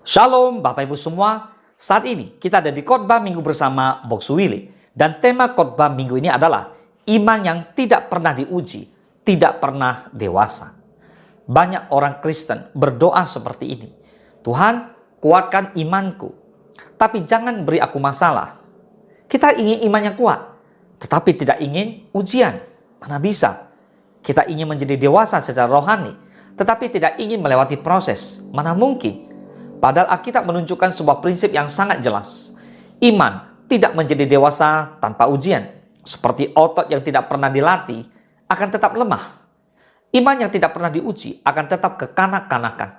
Shalom Bapak Ibu semua, saat ini kita ada di khotbah minggu bersama Box Willy. Dan tema khotbah minggu ini adalah iman yang tidak pernah diuji, tidak pernah dewasa. Banyak orang Kristen berdoa seperti ini. Tuhan, kuatkan imanku, tapi jangan beri aku masalah. Kita ingin iman yang kuat, tetapi tidak ingin ujian. Mana bisa? Kita ingin menjadi dewasa secara rohani, tetapi tidak ingin melewati proses. Mana mungkin? Padahal Alkitab menunjukkan sebuah prinsip yang sangat jelas. Iman tidak menjadi dewasa tanpa ujian. Seperti otot yang tidak pernah dilatih akan tetap lemah. Iman yang tidak pernah diuji akan tetap kekanak-kanakan.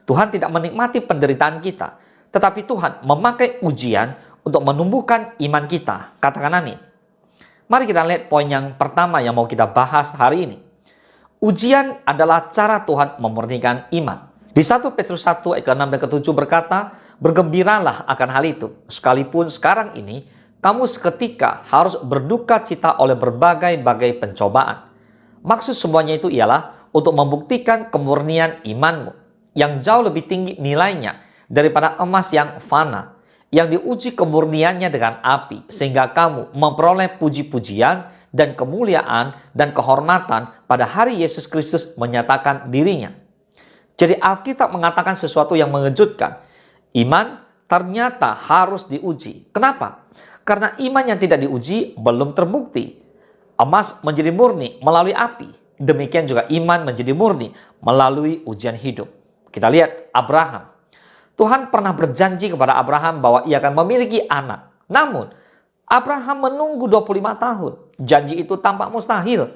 Tuhan tidak menikmati penderitaan kita, tetapi Tuhan memakai ujian untuk menumbuhkan iman kita. Katakan amin. Mari kita lihat poin yang pertama yang mau kita bahas hari ini. Ujian adalah cara Tuhan memurnikan iman. Di 1 Petrus 1 ayat ke-6 dan ke-7 berkata, bergembiralah akan hal itu, sekalipun sekarang ini kamu seketika harus berduka cita oleh berbagai-bagai pencobaan. Maksud semuanya itu ialah untuk membuktikan kemurnian imanmu, yang jauh lebih tinggi nilainya daripada emas yang fana, yang diuji kemurniannya dengan api, sehingga kamu memperoleh puji-pujian dan kemuliaan dan kehormatan pada hari Yesus Kristus menyatakan dirinya. Jadi Alkitab mengatakan sesuatu yang mengejutkan. Iman ternyata harus diuji. Kenapa? Karena iman yang tidak diuji belum terbukti. Emas menjadi murni melalui api. Demikian juga iman menjadi murni melalui ujian hidup. Kita lihat Abraham. Tuhan pernah berjanji kepada Abraham bahwa ia akan memiliki anak. Namun, Abraham menunggu 25 tahun. Janji itu tampak mustahil.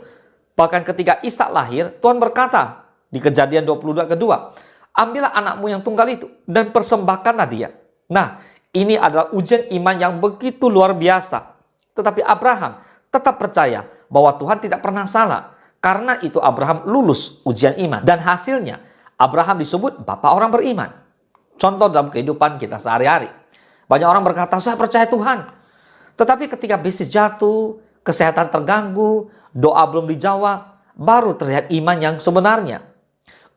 Bahkan ketika Ishak lahir, Tuhan berkata, di Kejadian 22 kedua, ambillah anakmu yang tunggal itu dan persembahkanlah dia. Nah, ini adalah ujian iman yang begitu luar biasa. Tetapi Abraham tetap percaya bahwa Tuhan tidak pernah salah. Karena itu Abraham lulus ujian iman. Dan hasilnya Abraham disebut bapak orang beriman. Contoh dalam kehidupan kita sehari-hari. Banyak orang berkata, saya percaya Tuhan. Tetapi ketika bisnis jatuh, kesehatan terganggu, doa belum dijawab, baru terlihat iman yang sebenarnya.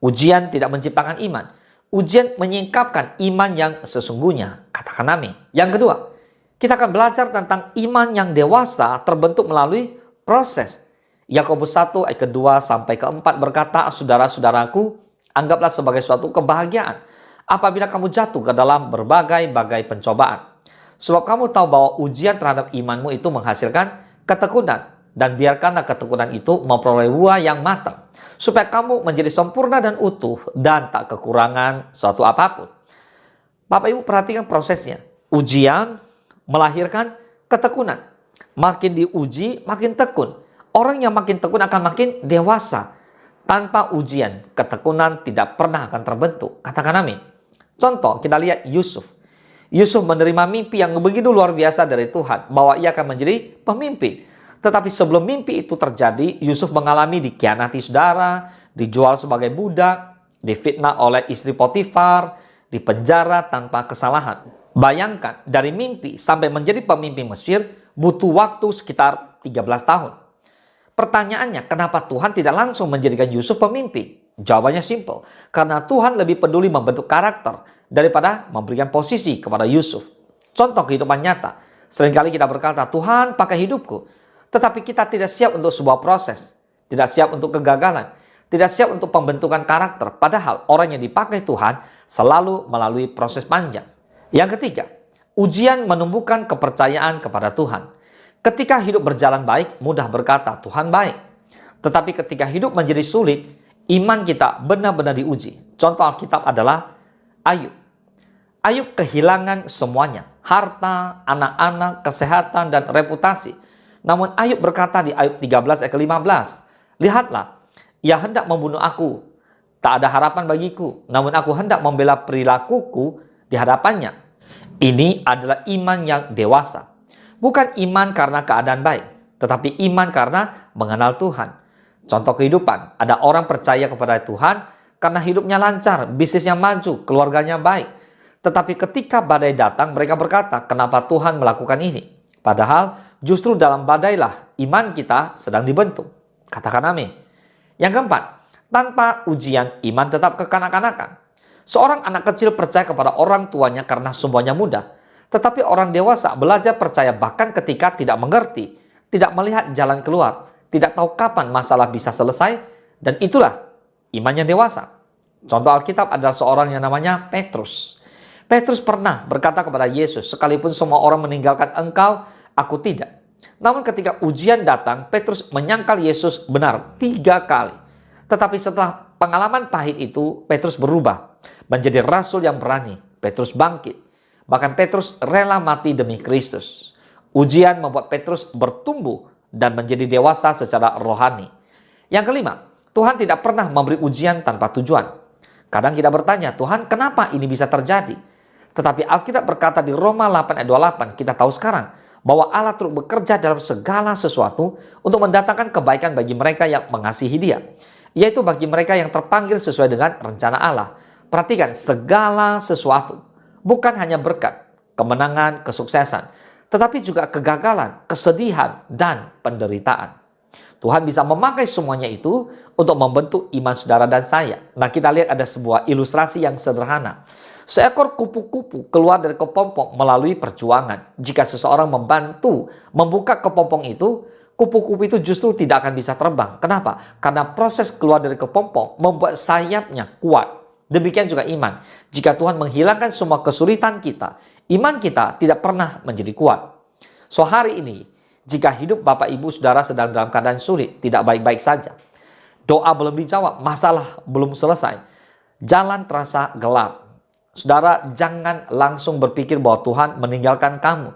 Ujian tidak menciptakan iman. Ujian menyingkapkan iman yang sesungguhnya. Katakan amin. Yang kedua, kita akan belajar tentang iman yang dewasa terbentuk melalui proses. Yakobus 1 ayat kedua sampai keempat berkata, saudara-saudaraku, anggaplah sebagai suatu kebahagiaan apabila kamu jatuh ke dalam berbagai-bagai pencobaan. Sebab kamu tahu bahwa ujian terhadap imanmu itu menghasilkan ketekunan. Dan biarkanlah ketekunan itu memperoleh buah yang matang, supaya kamu menjadi sempurna dan utuh dan tak kekurangan suatu apapun. Bapak Ibu perhatikan prosesnya. Ujian melahirkan ketekunan. Makin diuji, makin tekun. Orang yang makin tekun akan makin dewasa. Tanpa ujian, ketekunan tidak pernah akan terbentuk. Katakan amin. Contoh, kita lihat Yusuf. Yusuf menerima mimpi yang begitu luar biasa dari Tuhan, bahwa ia akan menjadi pemimpin. Tetapi sebelum mimpi itu terjadi, Yusuf mengalami dikhianati saudara, dijual sebagai budak, difitnah oleh istri Potifar, dipenjara tanpa kesalahan. Bayangkan, dari mimpi sampai menjadi pemimpin Mesir butuh waktu sekitar 13 tahun. Pertanyaannya, kenapa Tuhan tidak langsung menjadikan Yusuf pemimpin? Jawabannya simpel, karena Tuhan lebih peduli membentuk karakter daripada memberikan posisi kepada Yusuf. Contoh kehidupan nyata, seringkali kita berkata, Tuhan pakai hidupku. Tetapi kita tidak siap untuk sebuah proses, tidak siap untuk kegagalan, tidak siap untuk pembentukan karakter. Padahal orang yang dipakai Tuhan selalu melalui proses panjang. Yang ketiga, ujian menumbuhkan kepercayaan kepada Tuhan. Ketika hidup berjalan baik, mudah berkata Tuhan baik. Tetapi ketika hidup menjadi sulit, iman kita benar-benar diuji. Contoh Alkitab adalah Ayub. Ayub kehilangan semuanya, harta, anak-anak, kesehatan, dan reputasi. Namun Ayub berkata di Ayub 13 ayat ke-15, lihatlah, ia hendak membunuh aku, tak ada harapan bagiku, namun aku hendak membela perilakuku di hadapannya. Ini adalah iman yang dewasa. Bukan iman karena keadaan baik, tetapi iman karena mengenal Tuhan. Contoh kehidupan, ada orang percaya kepada Tuhan karena hidupnya lancar, bisnisnya maju, keluarganya baik. Tetapi ketika badai datang, mereka berkata, kenapa Tuhan melakukan ini? Padahal justru dalam badailah iman kita sedang dibentuk. Katakan amin. Yang keempat, tanpa ujian iman tetap kekanak-kanakan. Seorang anak kecil percaya kepada orang tuanya karena semuanya mudah. Tetapi orang dewasa belajar percaya bahkan ketika tidak mengerti, tidak melihat jalan keluar, tidak tahu kapan masalah bisa selesai, dan itulah iman yang dewasa. Contoh Alkitab adalah seorang yang namanya Petrus. Petrus pernah berkata kepada Yesus, "Sekalipun semua orang meninggalkan engkau, aku tidak." Namun ketika ujian datang, Petrus menyangkal Yesus benar 3 kali. Tetapi setelah pengalaman pahit itu, Petrus berubah menjadi rasul yang berani. Petrus bangkit. Bahkan Petrus rela mati demi Kristus. Ujian membuat Petrus bertumbuh dan menjadi dewasa secara rohani. Yang kelima, Tuhan tidak pernah memberi ujian tanpa tujuan. Kadang kita bertanya, Tuhan kenapa ini bisa terjadi? Tetapi Alkitab berkata di Roma 8 ayat 28, kita tahu sekarang bahwa Allah turut bekerja dalam segala sesuatu untuk mendatangkan kebaikan bagi mereka yang mengasihi Dia. Yaitu bagi mereka yang terpanggil sesuai dengan rencana Allah. Perhatikan, segala sesuatu. Bukan hanya berkat, kemenangan, kesuksesan, tetapi juga kegagalan, kesedihan, dan penderitaan. Tuhan bisa memakai semuanya itu untuk membentuk iman saudara dan saya. Nah, kita lihat ada sebuah ilustrasi yang sederhana. Seekor kupu-kupu keluar dari kepompong melalui perjuangan. Jika seseorang membantu membuka kepompong itu, kupu-kupu itu justru tidak akan bisa terbang. Kenapa? Karena proses keluar dari kepompong membuat sayapnya kuat. Demikian juga iman. Jika Tuhan menghilangkan semua kesulitan kita, iman kita tidak pernah menjadi kuat. So hari ini, jika hidup Bapak Ibu Saudara sedang dalam keadaan sulit, tidak baik-baik saja, doa belum dijawab, masalah belum selesai, jalan terasa gelap, saudara jangan langsung berpikir bahwa Tuhan meninggalkan kamu.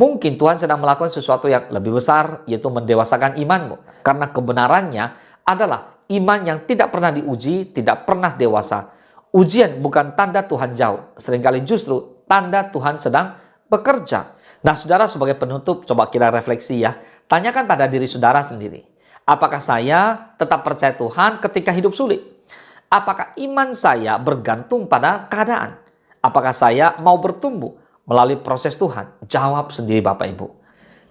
Mungkin Tuhan sedang melakukan sesuatu yang lebih besar, yaitu mendewasakan imanmu. Karena kebenarannya adalah iman yang tidak pernah diuji, tidak pernah dewasa. Ujian bukan tanda Tuhan jauh, seringkali justru tanda Tuhan sedang bekerja. Nah, saudara, sebagai penutup, coba kita refleksi ya. Tanyakan pada diri saudara sendiri. Apakah saya tetap percaya Tuhan ketika hidup sulit? Apakah iman saya bergantung pada keadaan? Apakah saya mau bertumbuh melalui proses Tuhan? Jawab sendiri Bapak Ibu.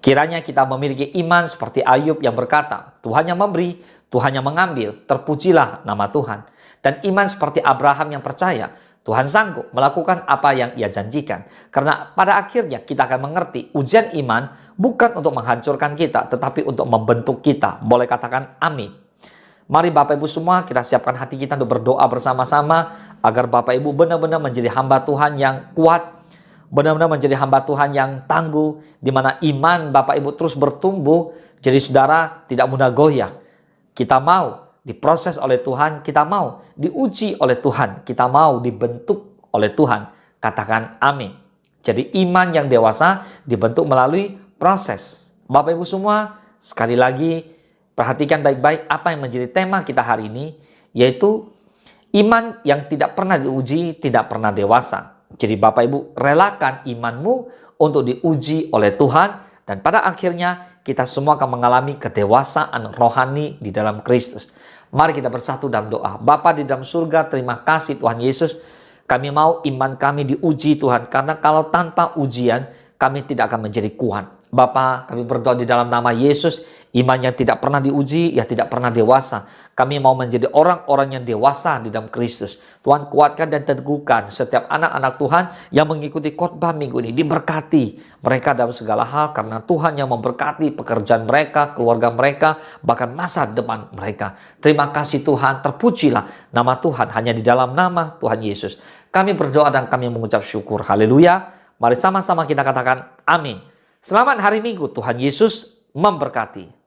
Kiranya kita memiliki iman seperti Ayub yang berkata, Tuhan yang memberi, Tuhan yang mengambil, terpujilah nama Tuhan. Dan iman seperti Abraham yang percaya, Tuhan sanggup melakukan apa yang Ia janjikan. Karena pada akhirnya kita akan mengerti ujian iman bukan untuk menghancurkan kita, tetapi untuk membentuk kita. Boleh katakan amin. Mari Bapak Ibu semua kita siapkan hati kita untuk berdoa bersama-sama agar Bapak Ibu benar-benar menjadi hamba Tuhan yang kuat, benar-benar menjadi hamba Tuhan yang tangguh, di mana iman Bapak Ibu terus bertumbuh, jadi saudara tidak mudah goyah. Kita mau diproses oleh Tuhan, kita mau diuji oleh Tuhan, kita mau dibentuk oleh Tuhan. Katakan amin. Jadi iman yang dewasa dibentuk melalui proses. Bapak Ibu semua, sekali lagi perhatikan baik-baik apa yang menjadi tema kita hari ini, yaitu iman yang tidak pernah diuji, tidak pernah dewasa. Jadi Bapak Ibu relakan imanmu untuk diuji oleh Tuhan, dan pada akhirnya kita semua akan mengalami kedewasaan rohani di dalam Kristus. Mari kita bersatu dalam doa. Bapa di dalam surga, terima kasih Tuhan Yesus. Kami mau iman kami diuji Tuhan, karena kalau tanpa ujian kami tidak akan menjadi kuat. Bapa, kami berdoa di dalam nama Yesus, iman yang tidak pernah diuji, ya tidak pernah dewasa. Kami mau menjadi orang-orang yang dewasa di dalam Kristus. Tuhan kuatkan dan teguhkan setiap anak-anak Tuhan yang mengikuti khotbah minggu ini. Diberkati mereka dalam segala hal, karena Tuhan yang memberkati pekerjaan mereka, keluarga mereka, bahkan masa depan mereka. Terima kasih Tuhan, terpujilah nama Tuhan hanya di dalam nama Tuhan Yesus. Kami berdoa dan kami mengucap syukur. Haleluya. Mari sama-sama kita katakan amin. Selamat hari Minggu, Tuhan Yesus memberkati.